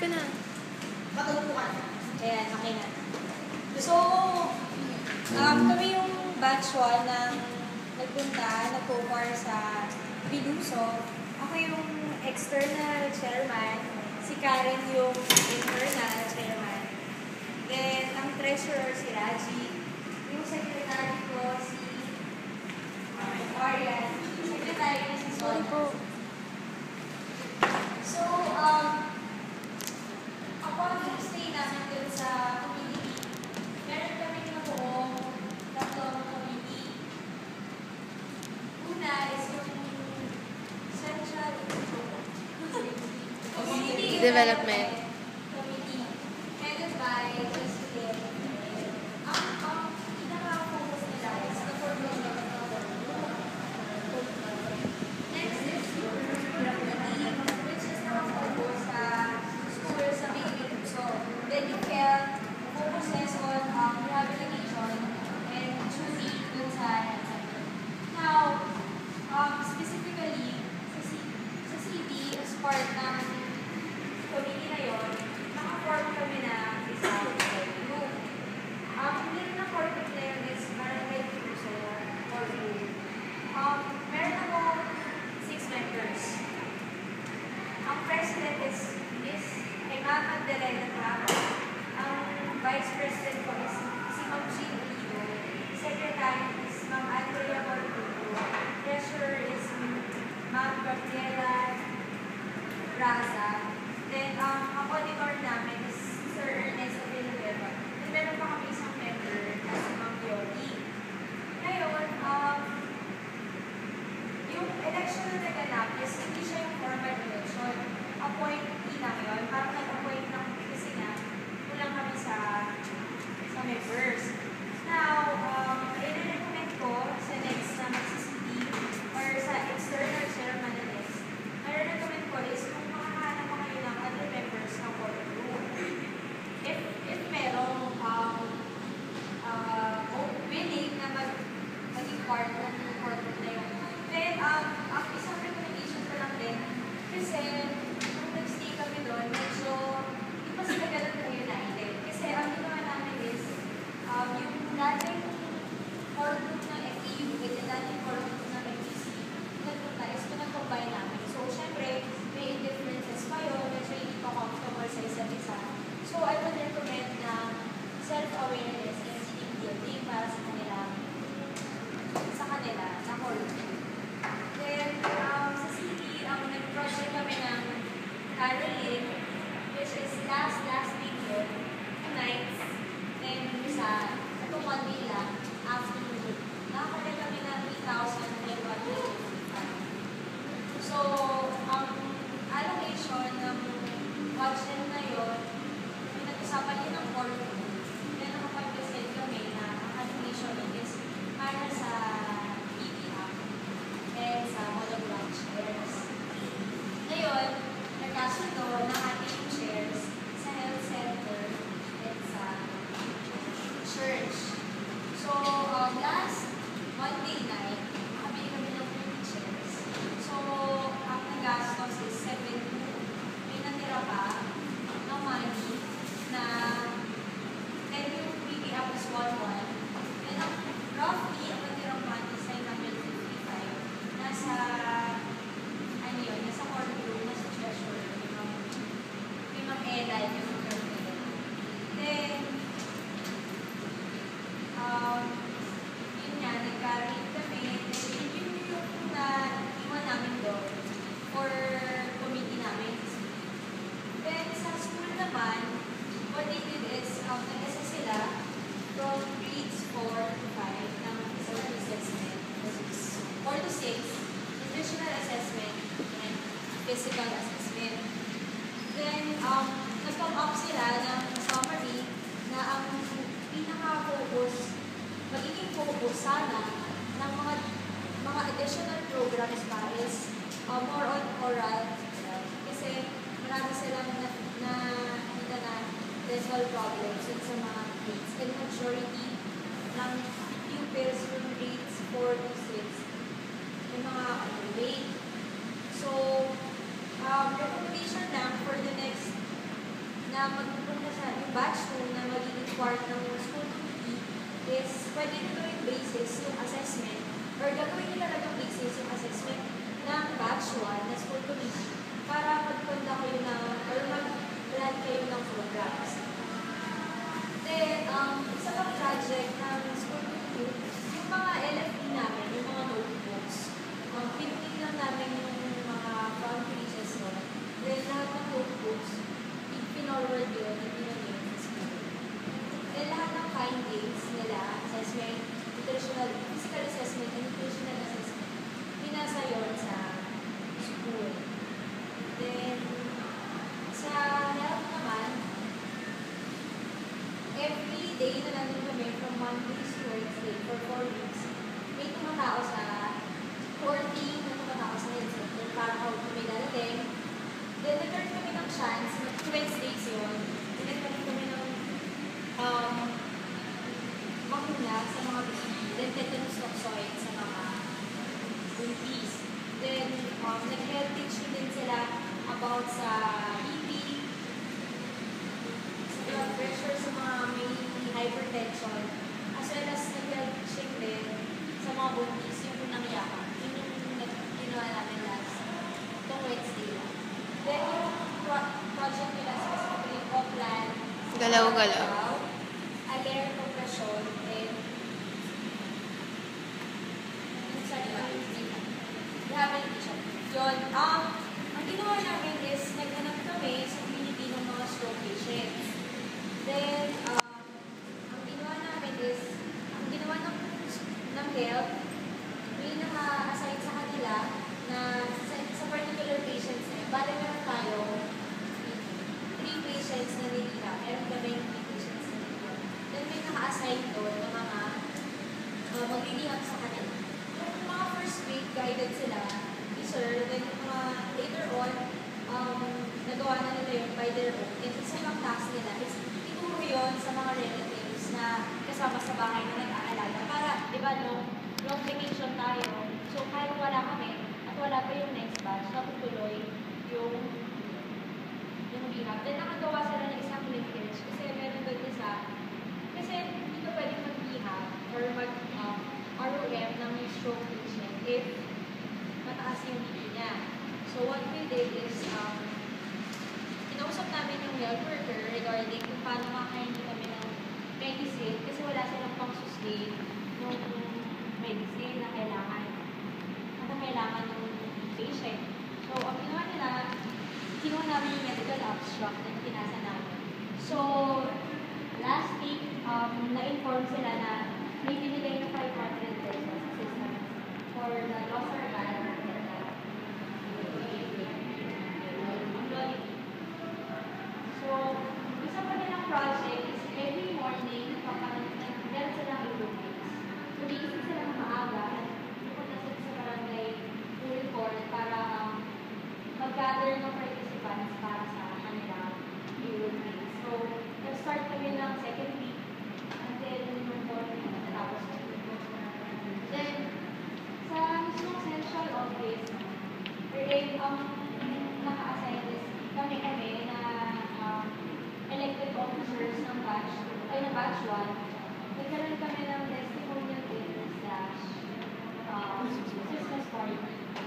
ka na. Matulog po ka. Ayan, okay na. So, kami yung batch 1 ng nag-co-par sa Biluso. Ako yung external chairman. Si Karen yung internal chairman. Then, ang treasurer si Raji. Yung secretary ko si Marian. Secretary ko si Sonia. So, upon stay namin dun sa community, meron kami na buong tatlong committee. Una is yung Central Community Development Committee, headed by President. Ang pinaka-focus nila is the formation of the next is your committee, which is nakafocus sa school sa Biluso. Then focuses on rehabilitation and choosing dun sa now, specifically, sa city, as part ng committee na yun, naka-form kami na isang group. Yung name na core group na yun is Barangay Biluso core group. Meron ako 6 members. Ang president is kay Ma'am Magdalena Tramo. Ang vice president ko is si Ma'am Jean Olido. Secretary is Ma'am Andrea Bordugo. Treasurer is Ma'am Gabriela Raza. Then, ang auditor namin is Sir Ernest Villanueva. Then, meron pa kami isang member na si Ma'am Yoli. Ngayon, yung election na naganap is hindi siya yung formal election. Appointee lang yun. Parang nag-appoint lang kasi nga kulang kami sa members. Now, i-recommend ko sa next na magsisiti or sa external chairman na next, i-recommend ko is kung makakahanap pa kayo ng other members ng core group. If merong willing na maging part ng core group na yun. Then, ang isang recommendation ko lang din, kasi nung nag-stay kami doon, medyo hindi pa sila ganun ka-united. Kasi ang ginawa namin is, yung dating core group ng FEU, with the dating core group ng FEC, nagpunta is pinag-combine namin. So, syempre, may differences pa yun, medyo hindi pa comfortable sa isa't isa. So, I would recommend na self-awareness and team building para sa kanila na core group. Then, sa city, nag-project kami ng caroling, which is last week yun, 2 nights, then itong 1 day lang, afternoon. Nakakala kami ng 3,000 and 1,055. So, ang allocation ng budget na yun, pinag-usapan yun ng core group. Then, nakapag-decide kami na ang allocation is para sa and sa Model Branch shares. Ngayon, nagkasundo ng ating shares sa health center at sa church. So, last Monday night, nakabili kami ng 50 shares. So, ang nagastos is 7. May natira pa ng money na 10 yung PPF is 1,1. And roughly, ang natirang money is 955. Nasa core group, nasa treasurer, may mga edad, may mga girlfriend. Then, yun nga, nag-carry kami, then yun yung na-iwan namin doon for committee namin. Then, sa school naman, what they did is, nag-assess sila from grades 4 to 5 ng self-assessment. 4 to 6, nutritional assessment, and physical assessment. Then, nag-come up sila ng summary na ang pinaka-focus, magiging focus sana ng mga additional programs pa is more on oral. Kasi marami silang na dental problems sa mga grades. And majority ng pupils from grades 4 to 6 may mga late. So, recommendation lang for the next na magpupunta sa yung batch 2 na magiging part ng school committee is pwede nito yung basis yung assessment or gagawin nyo talagang basis yung assessment ng batch 1 na school committee para magpunta kayo na or mag-plan kayo ng programs. Then, isa pang project ng school committee, yung mga LFE namin, yung mga notebooks, pinunin lang namin yung mga front pages nun. Then, lahat ng notebooks, pinorward yun, hindi na yun sa school. Then, lahat ng findings nila, assessment, nutritional, physical assessment, and nutritional assessment, pinasa yun sa school. Then, sa health naman, every day na nandun kami from Mondays to Wednesday for 4 weeks, may tumatao sa 14 na tumatao sa health center para how kami darating. Then, nagkaroon kami ng chance, Wednesdays yun, nagkaroon kami ng bakuna sa mga baby, then tetanus toxoid sa mga babies. Then, nag-health teach din sila about sa BP, sa blood pressure sa mga may hypertension, as well as nag-health teaching din sa mga buntis, yung unang yaka. Yun yung ginawa namin last itong Wednesday lang. Then, yung project nila specifically yung Oplan, Galaw-galaw. Aler, Operasyon, and rehabilitation. Yun. Ang ginawa namin is naghanap kami sa community ng mga stroke patients. Then, ang ginawa namin is, ang ginawa ng health, may naka-assign sa kanila na sa particular patients na bali meron tayo 3 patients na nilita. Meron kami 3 patients na nilita. Then, may naka-assign doon na mga mag-rehab sa kanila. Yung mga first week, guided sila, sir, then yung mga later on, nagawa na nila yun by their own. And isa yung task nila is ituro yun sa mga relatives na kasama sa bahay na nag-aalaga. Para, di ba, long vacation tayo. So, kahit wala kami, at wala pa yung next batch, natutuloy yung rehab. Then, nakagawa sila ng isang linkage kasi meron doon isa. Kasi, hindi ka pwede mag-rehab or mag-ROM ng stroke patient if mataas yung BP niya. So, what we did is, kinausap namin yung health worker regarding kung paano makahingi kami ng medicine kasi wala silang pang-sustain ng medicine na kailangan ng patient. So, ang ginawa nila, kinuha namin yung medical abstract na pinasa namin. So, last week, na-inform sila na may binigay na 500 pesos assistance for the loss organ. So, isa pa nilang project is every morning, meron silang improvements. So, gigising sila ng maaga at pupunta sila sa barangay to report para mag-gather ng participants para sa kanilang improvements. So, nag-start kami ng second week until yung 4th week natapos kami. Then, sa mismong central office, wherein naka-assign is kami na elected officers ng batch 1, nagkaroon kami ng testimonial dinner / Christmas party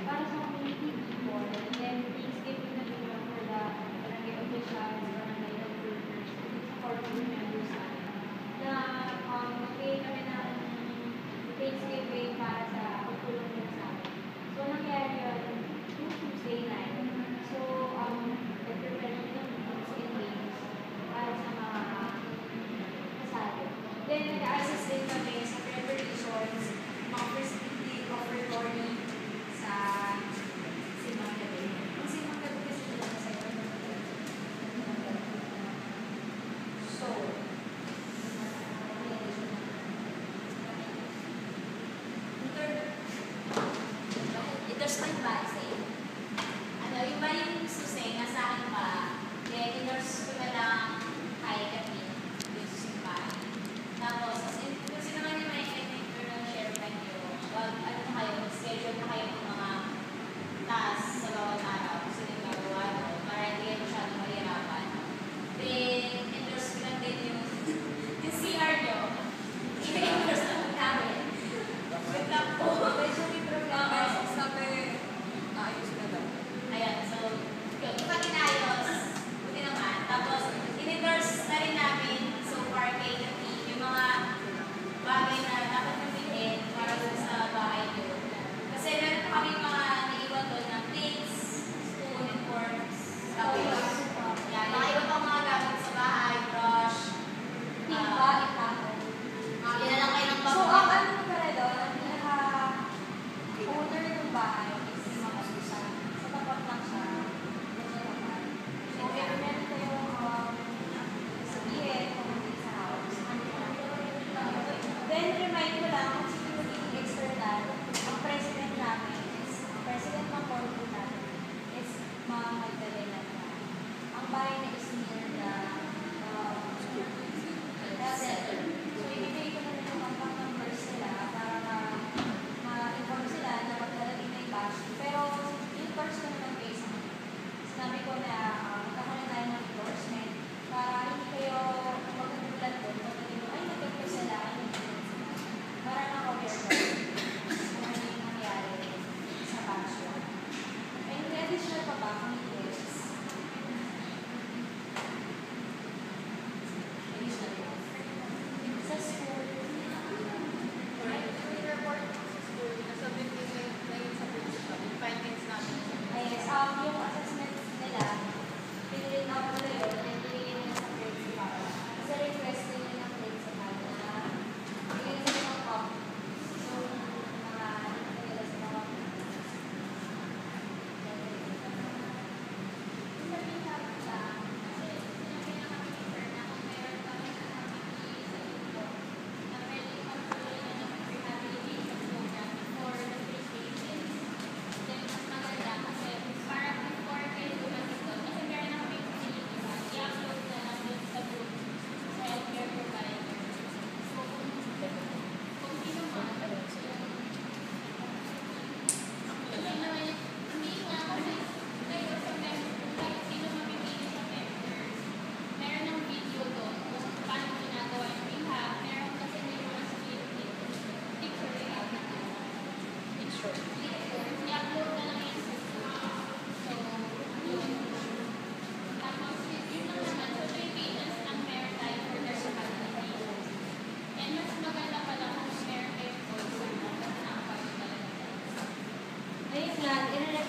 para sa community people, and then Thanksgiving na dinner for the barangay officials, barangay health workers, and supporting members na mag-pay kami ng Thanksgiving para sa pagtulong nila sa amin. So, nangyari yun yung Tuesday night. So, nag-prepare kami ng foods and games para sa mga kasali. Then, nag-assist din kami sa preparations, mga first meeting, offertory, sa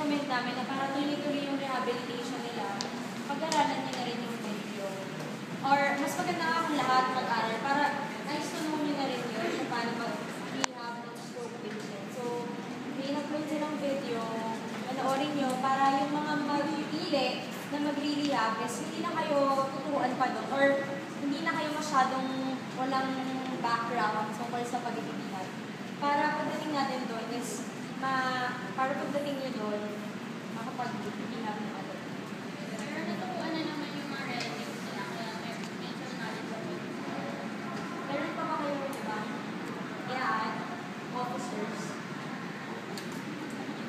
recommend namin na para tuloy-tuloy yung rehabilitation nila, pag-aralan nyo na rin yung video. Or, mas maganda nga kung lahat mag-aral para nice to know nyo na rin yun kung paano mag-rehab ng stroke patient. So, may in-upload silang video, panoorin nyo para yung mga magpili na mag-rehab is hindi na kayo tuturuan pa doon or hindi na kayo masyadong walang background tungkol sa pag-rehab. Para pagdating natin doon is para pagdating nyo doon, makapag-rehab na agad. Pero natutuan na naman yung mga relatives nila kaya mental knowledge ako. Meron pa ba kayo, di ba? Yan, officers.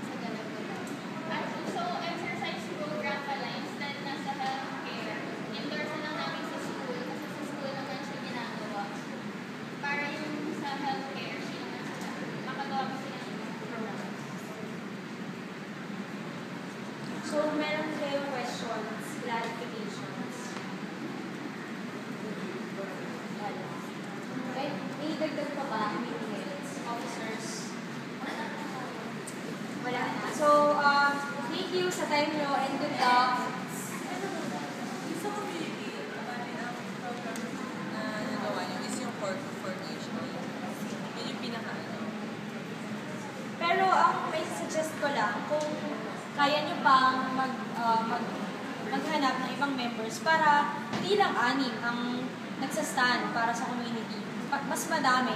Sa galaw-galaw. At so, exercise program pala instead na sa healthcare. Endorse na lang namin sa school kasi sa school naman siya ginagawa. Para yung sa healthcare, siya naman sila. Makagawa ko sila ng program. So, meron kayong questions, clarifications. Wala. Okay? May dagdag pa ba? Minutes, officers? Wala na. So, thank you sa time nyo and good luck. Sa community, naman ang program na nagawa niyo is yung Court of Formation. Yun yung pinaka-ano. Pero ang may suggest ko lang, kung kaya nyo pang maghanap ng ibang members para hindi lang 6 ang nagsastand para sa community. Mas marami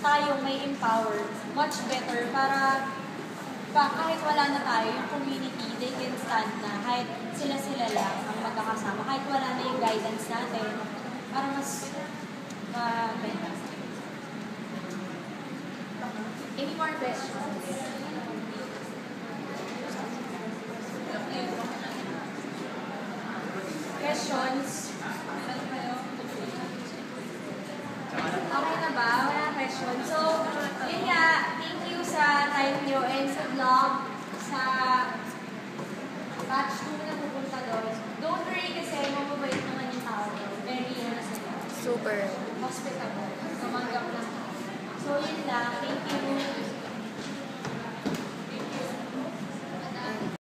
tayong may empower, much better para kahit wala na tayo, yung community, they can stand na kahit sila-sila lang ang magkakasama. Kahit wala na yung guidance natin, para mas maganda. Any more questions? Questions? Okay na ba? Wala question. So, yun nga, thank you sa time nyo and sa vlog sa batch 2 na pupunta doon. Don't worry kasi mababait naman yung tao. Very sila. Super. Hospitable. Tumanggap lang. So, yun lang. Thank you.